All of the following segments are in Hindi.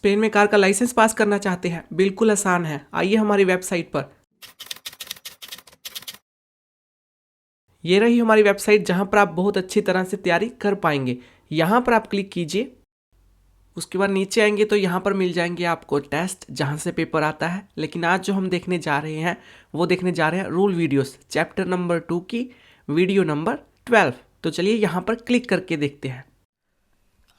स्पेन में कार का लाइसेंस पास करना चाहते हैं? बिल्कुल आसान है, आइए हमारी वेबसाइट पर। ये रही हमारी वेबसाइट जहां पर आप बहुत अच्छी तरह से तैयारी कर पाएंगे। यहां पर आप क्लिक कीजिए, उसके बाद नीचे आएंगे तो यहाँ पर मिल जाएंगे आपको टेस्ट जहाँ से पेपर आता है। लेकिन आज जो हम देखने जा रहे हैं वो देखने जा रहे हैं रूल वीडियोस चैप्टर नंबर 2 की वीडियो नंबर 12। तो चलिए यहाँ पर क्लिक करके देखते हैं।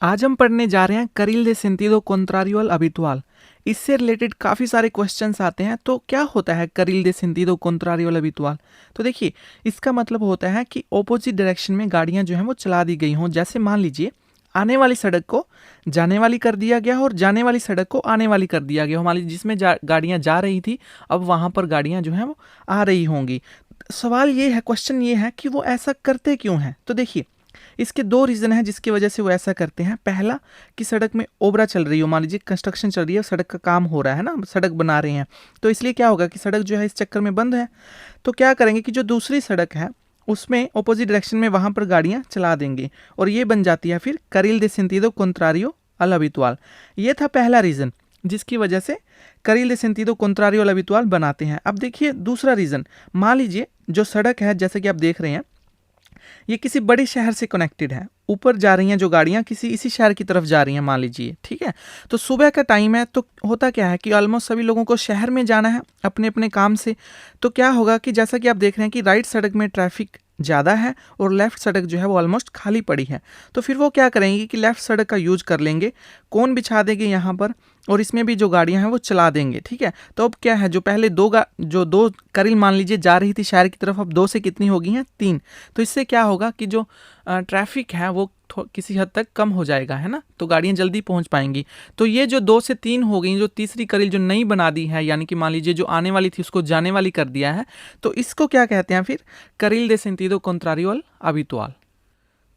आज हम पढ़ने जा रहे हैं करील दे सेंटिडो कॉन्ट्रारियो अल habitual। इससे रिलेटेड काफ़ी सारे क्वेश्चंस आते हैं। तो क्या होता है करील दे सेंटिडो कॉन्ट्रारियो अल habitual? तो देखिए, इसका मतलब होता है कि ऑपोजिट डायरेक्शन में गाड़ियां जो हैं वो चला दी गई हों। जैसे मान लीजिए आने वाली सड़क को जाने वाली कर दिया गया और जाने वाली सड़क को आने वाली कर दिया गया हो। मान लीजिए जिसमें गाड़ियां जा रही थी, अब वहां पर गाड़ियां जो हैं वो आ रही होंगी। सवाल ये है, क्वेश्चन ये है कि वो ऐसा करते क्यों हैं? तो देखिए, इसके दो रीज़न हैं जिसकी वजह से वो ऐसा करते हैं। पहला कि सड़क में ओबरा चल रही हो, मान लीजिए कंस्ट्रक्शन चल रही है, सड़क का काम हो रहा है ना, सड़क बना रहे हैं, तो इसलिए क्या होगा कि सड़क जो है इस चक्कर में बंद है। तो क्या करेंगे कि जो दूसरी सड़क है उसमें ऑपोजिट डायरेक्शन में वहां पर गाड़ियां चला देंगे और ये बन जाती है फिर करील दे सेंटिडो कॉन्ट्रारियो अल habitual। ये था पहला रीज़न जिसकी वजह से करील दे सेंटिडो कॉन्ट्रारियो अल habitual बनाते हैं। अब देखिए दूसरा रीज़न, मान लीजिए जो सड़क है जैसे कि आप देख रहे हैं ये किसी बड़े शहर से कनेक्टेड है, ऊपर जा रही हैं जो गाड़ियां किसी इसी शहर की तरफ जा रही हैं मान लीजिए, ठीक है। तो सुबह का टाइम है, तो होता क्या है कि ऑलमोस्ट सभी लोगों को शहर में जाना है अपने अपने काम से। तो क्या होगा कि जैसा कि आप देख रहे हैं कि राइट सड़क में ट्रैफिक ज़्यादा है और लेफ्ट सड़क जो है वो ऑलमोस्ट खाली पड़ी है। तो फिर वो क्या करेंगे कि लेफ्ट सड़क का यूज कर लेंगे, कौन बिछा देंगे यहाँ पर, और इसमें भी जो गाड़ियां हैं वो चला देंगे, ठीक है। तो अब क्या है, जो पहले जो दो करील मान लीजिए जा रही थी शहर की तरफ, अब दो से कितनी हो गई हैं, 3। तो इससे क्या होगा कि जो ट्रैफिक है वो किसी हद तक कम हो जाएगा, है ना, तो गाड़ियां जल्दी पहुंच पाएंगी। तो ये जो 2 से 3 हो गई, जो तीसरी करील जो नई बना दी है, यानी कि मान लीजिए जो आने वाली थी उसको जाने वाली कर दिया है, तो इसको क्या कहते हैं फिर, करील दे सेंटिडो कॉन्ट्रारियो अल habitual।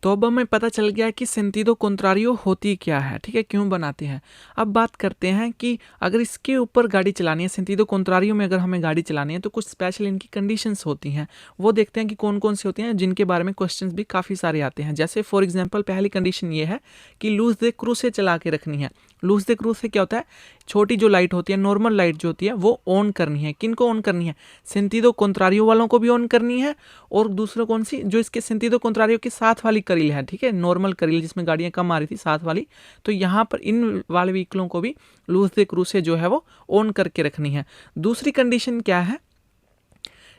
तो अब हमें पता चल गया कि सेंटिडो कॉन्ट्रारियो होती क्या है, ठीक है, क्यों बनाते हैं। अब बात करते हैं कि अगर इसके ऊपर गाड़ी चलानी है, सेंटिडो कॉन्ट्रारियो में अगर हमें गाड़ी चलानी है, तो कुछ स्पेशल इनकी कंडीशंस होती हैं। वो देखते हैं कि कौन कौन सी होती हैं, जिनके बारे में क्वेश्चंस भी काफ़ी सारे आते हैं। जैसे फॉर एग्जांपल पहली कंडीशन ये है कि लूज दे क्रूज से चला के रखनी है। लूज दे क्रूज से क्या होता है, छोटी जो लाइट होती है, नॉर्मल लाइट जो होती है वो ऑन करनी है। किन को ऑन करनी है, सेंटिडो कॉन्ट्रारियो वालों को भी ऑन करनी है, और दूसरा कौन सी, जो इसके सेंटिडो कॉन्ट्रारियो के साथ वाली करील है, ठीक है, नॉर्मल करील जिसमें गाड़ियां कम आ रही थी साथ वाली, तो यहाँ पर इन वाले व्हीकलों को भी लूज दे क्रूज से जो है वो ऑन करके रखनी है। दूसरी कंडीशन क्या है,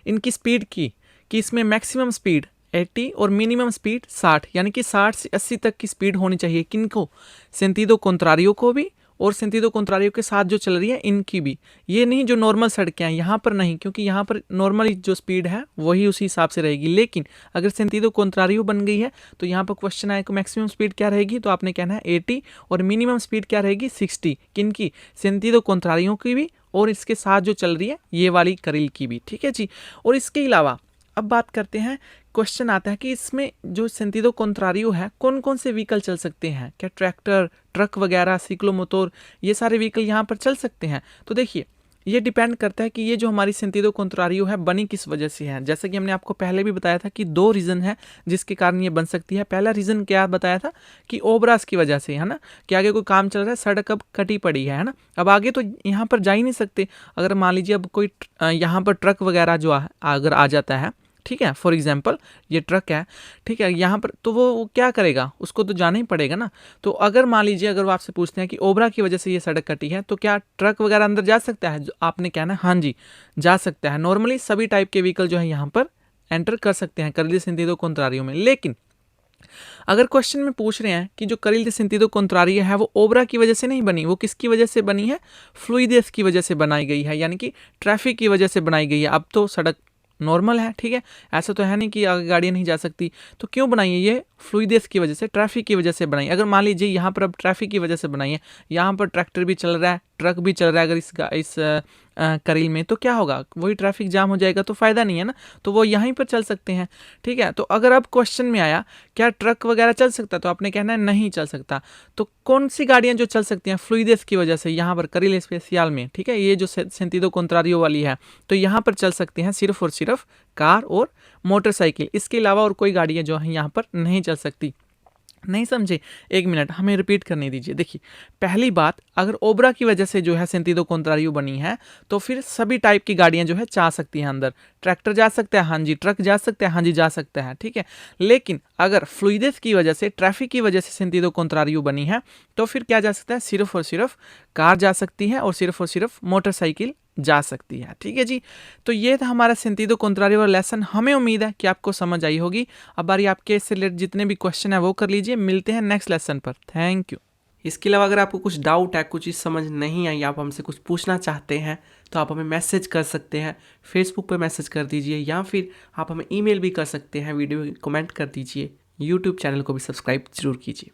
इनकी स्पीड की, कि इसमें मैक्सिमम स्पीड 80 और मिनिमम स्पीड 60, यानी कि 60 से 80 तक की स्पीड होनी चाहिए। किनको, सेंटिडो कॉन्ट्रारियो को भी और सेंटिडो कॉन्ट्रारियो के साथ जो चल रही है इनकी भी। ये नहीं जो नॉर्मल सड़कें हैं यहाँ पर नहीं, क्योंकि यहाँ पर नॉर्मल जो स्पीड है वही उसी हिसाब से रहेगी। लेकिन अगर सेंटिडो कॉन्ट्रारियो बन गई है तो यहाँ पर क्वेश्चन आएगा मैक्सिमम स्पीड क्या रहेगी, तो आपने कहना है 80 और मिनिमम स्पीड क्या रहेगी 60। किनकी, सेंटिडो कॉन्ट्रारियो की भी और इसके साथ जो चल रही है ये वाली करील की भी, ठीक है जी। और इसके अलावा अब बात करते हैं, क्वेश्चन आता है कि इसमें जो सेंटिडो कॉन्ट्रारियो है कौन कौन से व्हीकल चल सकते हैं, क्या ट्रैक्टर, ट्रक वगैरह, साइक्लोमोटर, ये सारे व्हीकल यहाँ पर चल सकते हैं। तो देखिए ये डिपेंड करता है कि ये जो हमारी सेंटिडो कॉन्ट्रारियो है बनी किस वजह से है। जैसा कि हमने आपको पहले भी बताया था कि 2 रीज़न है जिसके कारण ये बन सकती है। पहला रीज़न क्या बताया था कि ओबरास की वजह से, है ना, कि आगे कोई काम चल रहा है, सड़क अब कटी पड़ी है ना, अब आगे तो यहाँ पर जा ही नहीं सकते। अगर मान लीजिए अब कोई यहाँ पर ट्रक वगैरह जो अगर आ जाता है, ठीक है, फॉर एग्जांपल ये ट्रक है, ठीक है, यहाँ पर, तो वो क्या करेगा, उसको तो जाना ही पड़ेगा ना। तो अगर मान लीजिए अगर वो आपसे पूछते हैं कि ओबरा की वजह से ये सड़क कटी है, तो क्या ट्रक वगैरह अंदर जा सकता है, आपने कहना है हाँ जी जा सकता है। नॉर्मली सभी टाइप के व्हीकल जो है यहाँ पर एंटर कर सकते हैं करील दे सेंटिडो कॉन्ट्रारियो में। लेकिन अगर क्वेश्चन में पूछ रहे हैं कि जो करील दे सेंटिडो कॉन्ट्रारियो है वो ओबरा की वजह से नहीं बनी, वो किसकी वजह से बनी है, फ्लूइडेस की वजह से बनाई गई है, यानी कि ट्रैफिक की वजह से बनाई गई है। अब तो सड़क नॉर्मल है, ठीक है, ऐसा तो है नहीं कि आगे गाड़ियाँ नहीं जा सकती। तो क्यों बनाई है ये, फ्लूइडेस की वजह से, ट्रैफिक की वजह से बनाई। अगर मान लीजिए यहाँ पर अब ट्रैफिक की वजह से बनाई है, यहाँ पर ट्रैक्टर भी चल रहा है, ट्रक भी चल रहा है, अगर इस करील में, तो क्या होगा, वही ट्रैफिक जाम हो जाएगा, तो फ़ायदा नहीं है ना, तो वो यहीं पर चल सकते हैं, ठीक है। तो अगर अब क्वेश्चन में आया क्या ट्रक वगैरह चल सकता है, तो आपने कहना है नहीं चल सकता। तो कौन सी गाड़ियाँ जो चल सकती हैं फ्लूइडेस की वजह से यहाँ पर करील एस्पेसियल में, ठीक है, ये जो सेंटिडो कॉन्ट्रारियो वाली है, तो यहाँ पर चल सकती हैं सिर्फ और सिर्फ कार और मोटरसाइकिल, इसके अलावा और कोई गाड़ियाँ जो हैं यहाँ पर नहीं चल सकती। नहीं समझे? 1 मिनट हमें रिपीट करने दीजिए। देखिए, पहली बात, अगर ओबरा की वजह से जो है सेंटीडो कॉन्ट्रारियो बनी है, तो फिर सभी टाइप की गाड़ियां जो है जा सकती हैं अंदर। ट्रैक्टर जा सकता है, हाँ जी। ट्रक जा सकते हैं, हाँ जी जा सकते हैं, ठीक है। लेकिन अगर फ्लूइडेस की वजह से, ट्रैफिक की वजह से सेंटीडो कॉन्ट्रारियो बनी है, तो फिर क्या जा सकता है? सिर्फ और सिर्फ कार जा सकती है और सिर्फ मोटरसाइकिल जा सकती है, ठीक है जी। तो ये था हमारा सेंटीडो कॉन्ट्रारियो वाला लेसन। हमें उम्मीद है कि आपको समझ आई होगी। अब बारी आपके इससे रिलेटेड जितने भी क्वेश्चन है वो कर लीजिए। मिलते हैं नेक्स्ट लेसन पर। Thank you. इसके अलावा अगर आपको कुछ डाउट है, कुछ चीज़ समझ नहीं आई, आप हमसे कुछ पूछना चाहते हैं, तो आप हमें मैसेज कर सकते हैं। फेसबुक पे मैसेज कर दीजिए या फिर आप हमें ईमेल भी कर सकते हैं। वीडियो कमेंट कर दीजिए। यूट्यूब चैनल को भी सब्सक्राइब जरूर कीजिए।